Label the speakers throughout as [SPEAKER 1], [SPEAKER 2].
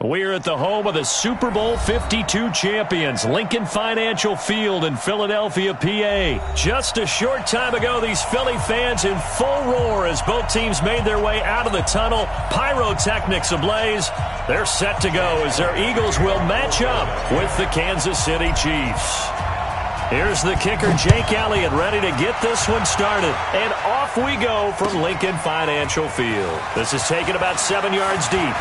[SPEAKER 1] We're at the home of the Super Bowl 52 champions, Lincoln Financial Field in Philadelphia, PA. Just a short time ago, these Philly fans in full roar as both teams made their way out of the tunnel. Pyrotechnics ablaze. They're set to go as their Eagles will match up with the Kansas City Chiefs. Here's the kicker, Jake Elliott, ready to get this one started. And off we go from Lincoln Financial Field. This is taken about 7 yards deep.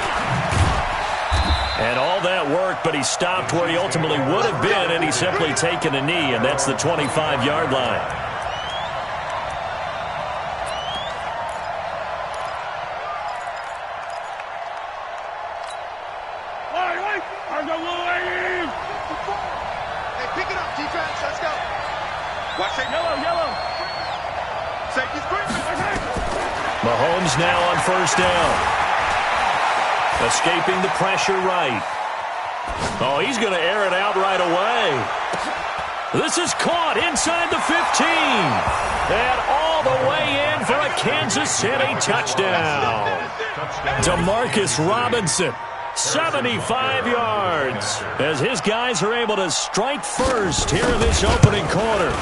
[SPEAKER 1] And all that work, but he stopped where he ultimately would have been, and he's simply taken a knee, and that's the 25-yard line.
[SPEAKER 2] Hey, pick it up, defense. Let's go. Watch it. Yellow. Safety's green.
[SPEAKER 1] Mahomes now on first down. Escaping the pressure right. Oh, he's going to air it out right away. This is caught inside the 15. And all the way in for a Kansas City touchdown. Demarcus Robinson, 75 yards, as his guys are able to strike first here in this opening quarter.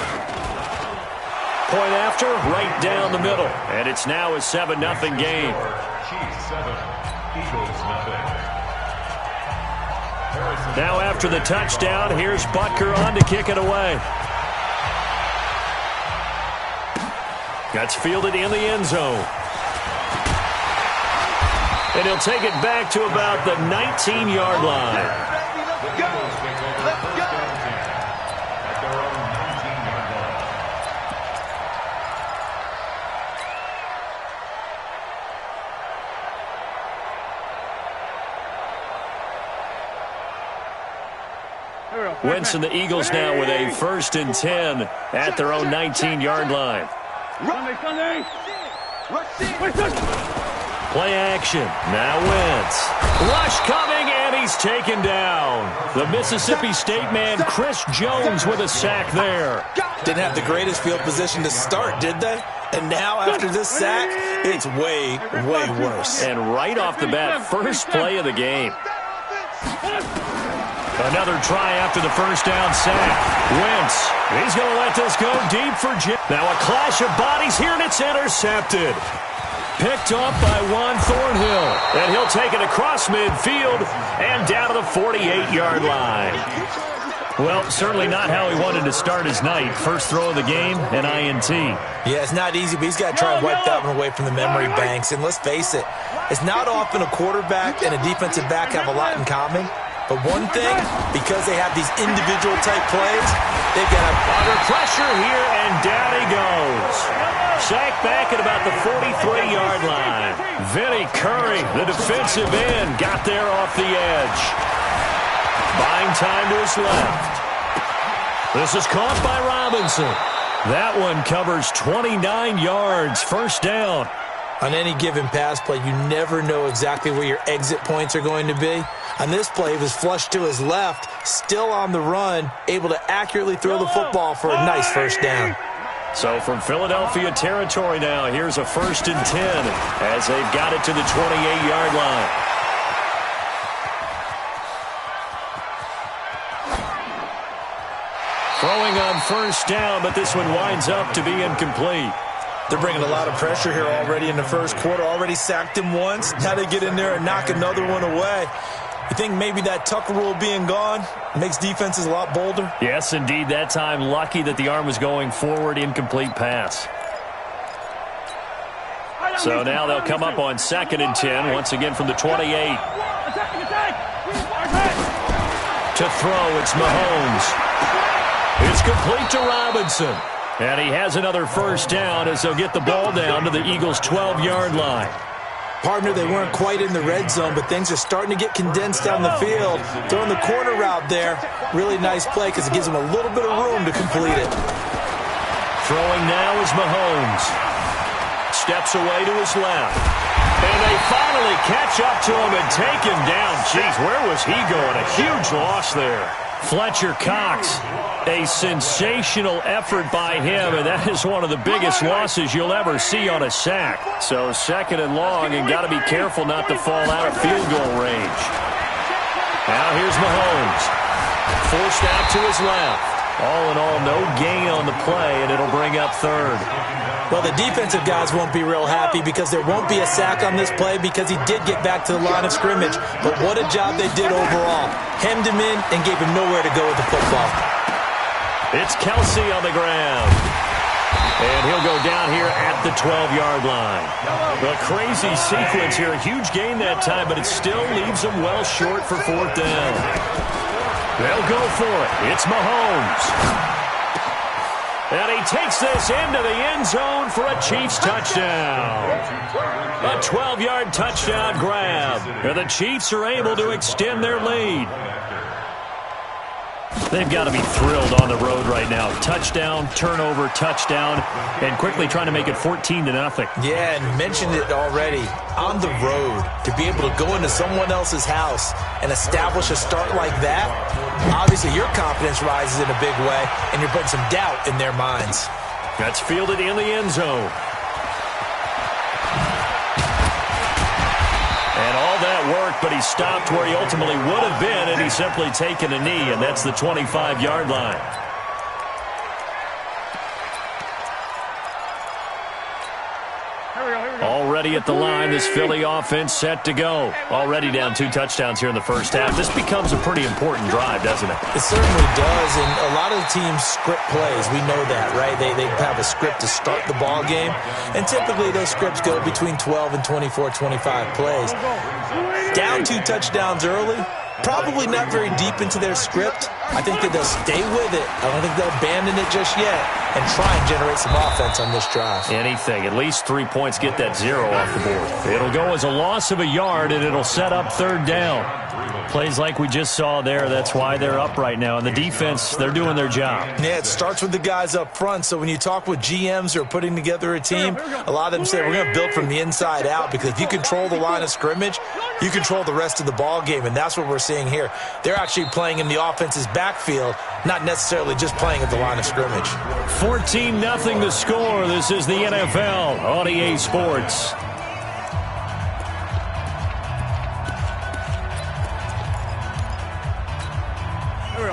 [SPEAKER 1] Point after, right down the middle. And it's now a 7-0 game.
[SPEAKER 3] Chiefs 7, Eagles nothing.
[SPEAKER 1] Now after the touchdown, here's Butker on to kick it away. That's fielded in the end zone. And he'll take it back to about the 19-yard line. Wentz and the Eagles now with a 1st and 10 at their own 19-yard line. Play action. Now Wentz. Rush coming, and he's taken down. The Mississippi State man, Chris Jones, with a sack there.
[SPEAKER 4] Didn't have the greatest field position to start, did they? And now after this sack, it's way, way worse.
[SPEAKER 1] And right off the bat, first play of the game. Another try after the first down sack. Wentz, he's going to let this go deep for Jim. Now a clash of bodies here, and it's intercepted. Picked up by Juan Thornhill. And he'll take it across midfield and down to the 48-yard line. Well, certainly not how he wanted to start his night. First throw of the game, an INT.
[SPEAKER 4] Yeah, it's not easy, but he's got to try and wipe that one away from the memory banks. And let's face it, it's not often a quarterback and a defensive back have a lot in common. But one thing, because they have these individual type plays, they've got
[SPEAKER 1] under pressure here, and down he goes. Sacked back at about the 43-yard line. Vinny Curry, the defensive end, got there off the edge. Buying time to his left. This is caught by Robinson. That one covers 29 yards, first down.
[SPEAKER 4] On any given pass play, you never know exactly where your exit points are going to be. On this play, he was flushed to his left, still on the run, able to accurately throw the football for a nice first down.
[SPEAKER 1] So from Philadelphia territory now, here's a 1st and 10 as they've got it to the 28-yard line. Throwing on first down, but this one winds up to be incomplete.
[SPEAKER 4] They're bringing a lot of pressure here already in the first quarter. Already sacked him once. Now they get in there and knock another one away. You think maybe that Tucker rule being gone makes defenses a lot bolder?
[SPEAKER 1] Yes, indeed. That time, lucky that the arm was going forward, incomplete pass. So now they'll come up on 2nd and 10, once again from the 28. To throw, it's Mahomes. It's complete to Robinson. And he has another first down as they'll get the ball down to the Eagles' 12-yard line.
[SPEAKER 4] Partner, they weren't quite in the red zone, but things are starting to get condensed down the field. Throwing the corner route there, really nice play because it gives them a little bit of room to complete it.
[SPEAKER 1] Throwing now is Mahomes. Steps away to his left. And they finally catch up to him and take him down. Jeez, where was he going? A huge loss there. Fletcher Cox, a sensational effort by him, and that is one of the biggest losses you'll ever see on a sack. So 2nd and long, and got to be careful not to fall out of field goal range. Now here's Mahomes. Forced out to his left. All in all, no gain on the play, and it'll bring up third.
[SPEAKER 4] Well, the defensive guys won't be real happy because there won't be a sack on this play because he did get back to the line of scrimmage. But what a job they did overall. Hemmed him in and gave him nowhere to go with the football.
[SPEAKER 1] It's Kelsey on the ground. And he'll go down here at the 12-yard line. A crazy sequence here. A huge gain that time, but it still leaves them well short for fourth down. They'll go for it. It's Mahomes. And he takes this into the end zone for a Chiefs touchdown. A 12-yard touchdown grab. And the Chiefs are able to extend their lead. They've got to be thrilled on the road right now. Touchdown, turnover, touchdown, and quickly trying to make it 14-0.
[SPEAKER 4] Yeah, and mentioned it already. On the road, to be able to go into someone else's house and establish a start like that, obviously your confidence rises in a big way, and you're putting some doubt in their minds.
[SPEAKER 1] That's fielded in the end zone. And all that worked, but he stopped where he ultimately would have been, and he's simply taken a knee, and that's the 25-yard line. Already at the line, this Philly offense set to go. Already down 2 touchdowns here in the first half. This becomes a pretty important drive, doesn't it?
[SPEAKER 4] It certainly does, and a lot of the teams script plays. We know that, right? They have a script to start the ball game, and typically those scripts go between 12 and 24, 25 plays. Down 2 touchdowns early, probably not very deep into their script. I think that they'll stay with it. I don't think they'll abandon it just yet and try and generate some offense on this drive.
[SPEAKER 1] Anything. At least 3 points, get that 0 off the board. It'll go as a loss of a yard, and it'll set up third down. Plays like we just saw there, that's why they're up right now. And the defense, they're doing their job.
[SPEAKER 4] Yeah, it starts with the guys up front. So when you talk with GMs who are putting together a team, a lot of them say we're going to build from the inside out, because if you control the line of scrimmage, you control the rest of the ball game, and that's what we're seeing here. They're actually playing in the offense's backfield, not necessarily just playing at the line of scrimmage.
[SPEAKER 1] 14-0 the score. This is the NFL on EA Sports.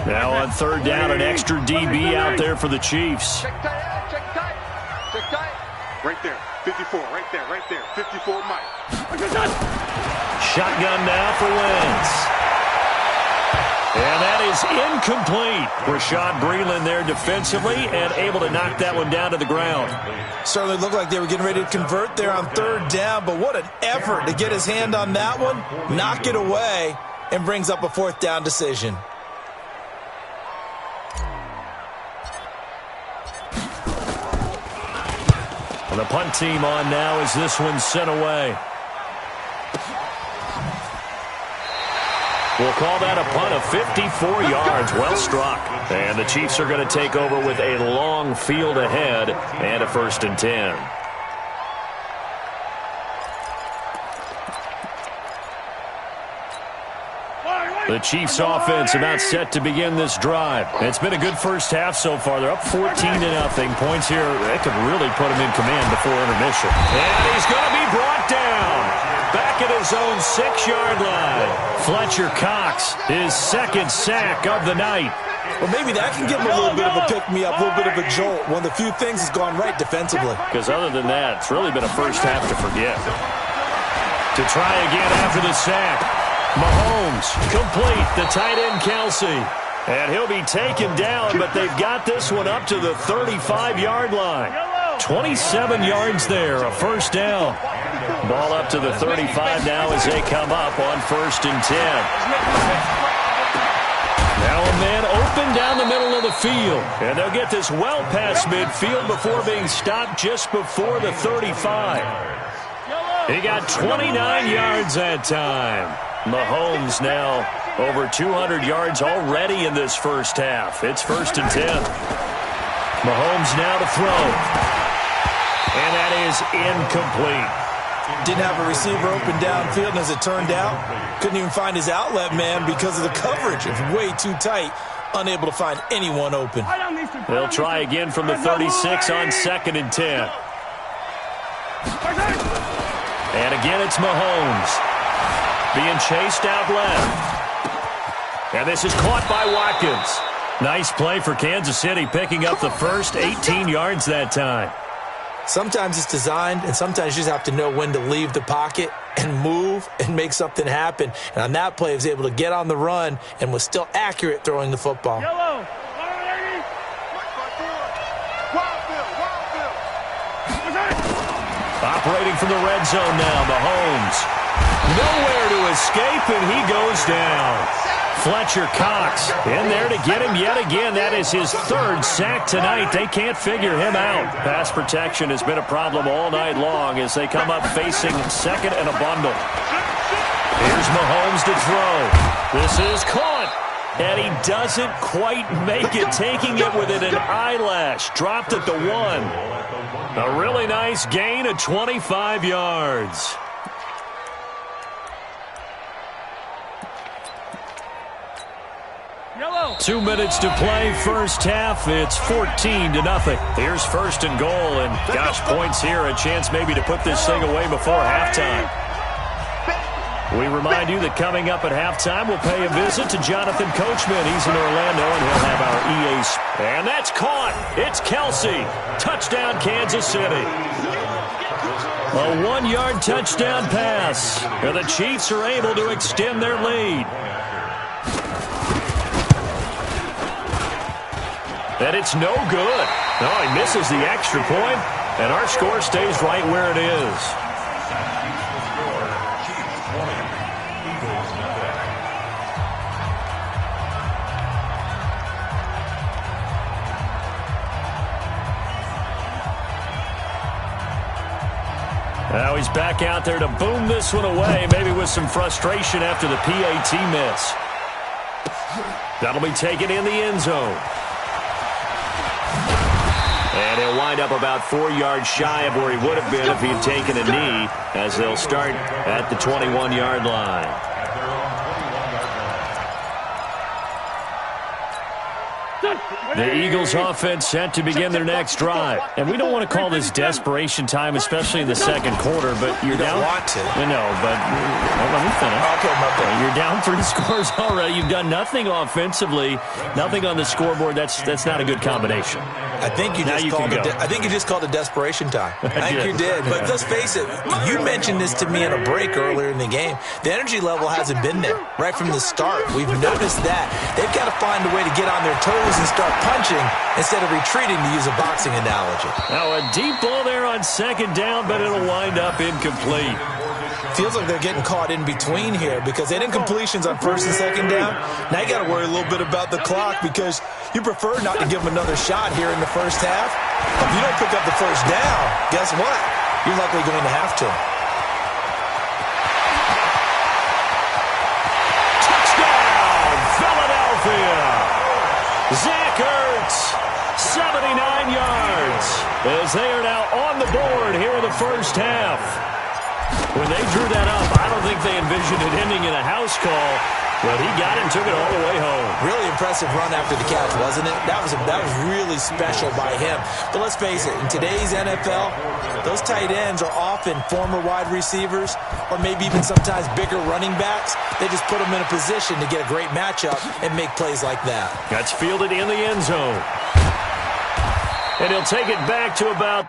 [SPEAKER 1] Now on third down, an extra DB out there for the Chiefs.
[SPEAKER 2] Check tight, check tight, check tight. Right there, 54, right there, 54 Mike.
[SPEAKER 1] Shotgun now for Wentz. And that is incomplete. Rashad Breeland there defensively and able to knock that one down to the ground.
[SPEAKER 4] Certainly looked like they were getting ready to convert there on third down, but what an effort to get his hand on that one, knock it away, and brings up a fourth down decision.
[SPEAKER 1] And the punt team on now as this one's sent away. We'll call that a punt of 54 yards. Well struck. And the Chiefs are going to take over with a long field ahead and a 1st and 10. The Chiefs offense about set to begin this drive. It's been a good first half so far. They're up 14-0. Points here, that could really put them in command before intermission. And he's going to be brought down. Back at his own 6-yard line. Fletcher Cox, his 2nd sack of the night.
[SPEAKER 4] Well, maybe that can give him a little bit of a pick-me-up, a little bit of a jolt. One of the few things that's gone right defensively.
[SPEAKER 1] Because other than that, it's really been a first half to forget. To try again after the sack. Mahomes, complete, the tight end Kelsey. And he'll be taken down, but they've got this one up to the 35-yard line. 27 yards there, a 1st down. Ball up to the 35 now as they come up on 1st and 10. Now a man open down the middle of the field. And they'll get this well past midfield before being stopped just before the 35. He got 29 yards that time. Mahomes now over 200 yards already in this first half. It's 1st and 10. Mahomes now to throw. And that is incomplete.
[SPEAKER 4] Didn't have a receiver open downfield, and as it turned out, couldn't even find his outlet man because of the coverage. It's way too tight, unable to find anyone open.
[SPEAKER 1] They'll try again from the 36 on 2nd and 10. And again, it's Mahomes. Being chased out left. And this is caught by Watkins. Nice play for Kansas City, picking up the first 18 yards that time.
[SPEAKER 4] Sometimes it's designed, and sometimes you just have to know when to leave the pocket and move and make something happen. And on that play, he was able to get on the run and was still accurate throwing the football.
[SPEAKER 2] Yellow.
[SPEAKER 1] Operating from the red zone now, Mahomes. Nowhere to escape, and he goes down. Fletcher Cox in there to get him yet again. That is his third sack tonight. They can't figure him out. Pass protection has been a problem all night long as they come up facing second and a bundle. Here's Mahomes to throw. This is caught. And he doesn't quite make it, taking it within an eyelash. Dropped at the 1. A really nice gain of 25 yards.
[SPEAKER 2] Yellow.
[SPEAKER 1] 2 minutes to play, first half. It's 14-0. Here's first and goal, and gosh, points here. A chance maybe to put this thing away before halftime. We remind you that coming up at halftime, we'll pay a visit to Jonathan Coachman. He's in Orlando, and he'll have our EA. And that's caught. It's Kelsey. Touchdown, Kansas City. A 1-yard touchdown pass. And the Chiefs are able to extend their lead. And it's no good. No, he misses the extra point, and our score stays right where it is. Now he's back out there to boom this one away, maybe with some frustration after the PAT miss. That'll be taken in the end zone. And he'll wind up about 4 yards shy of where he would have been if he had taken a knee, as they'll start at the 21-yard line. The Eagles offense set to begin their next drive. And we don't want to call this desperation time, especially in the second quarter, but you're down.
[SPEAKER 4] You don't want to.
[SPEAKER 1] No, but let me finish.
[SPEAKER 4] Okay, my bad.
[SPEAKER 1] You're down 3 scores already. You've done nothing offensively, nothing on the scoreboard. That's not a good combination.
[SPEAKER 4] I think you just called it desperation time. I think you did. But let's face it, you mentioned this to me in a break earlier in the game. The energy level hasn't been there right from the start. We've noticed that. They've got to find a way to get on their toes and start punching instead of retreating, to use a boxing analogy.
[SPEAKER 1] Now a deep ball there on second down, but it'll wind up incomplete.
[SPEAKER 4] Feels like they're getting caught in between here because they had incompletions on first and second down. Now you got to worry a little bit about the clock because you prefer not to give them another shot here in the first half. If you don't pick up the first down, guess what? You're likely going to have to.
[SPEAKER 1] Touchdown, Philadelphia! Zach Ertz, 79 yards, as they are now on the board here in the first half. When they drew that up, I don't think they envisioned it ending in a house call, but he got it and took it all the way home.
[SPEAKER 4] Really impressive run after the catch, wasn't it? That was really special by him. But let's face it, in today's NFL, those tight ends are often former wide receivers or maybe even sometimes bigger running backs. They just put them in a position to get a great matchup and make plays like that.
[SPEAKER 1] That's fielded in the end zone. And he'll take it back to about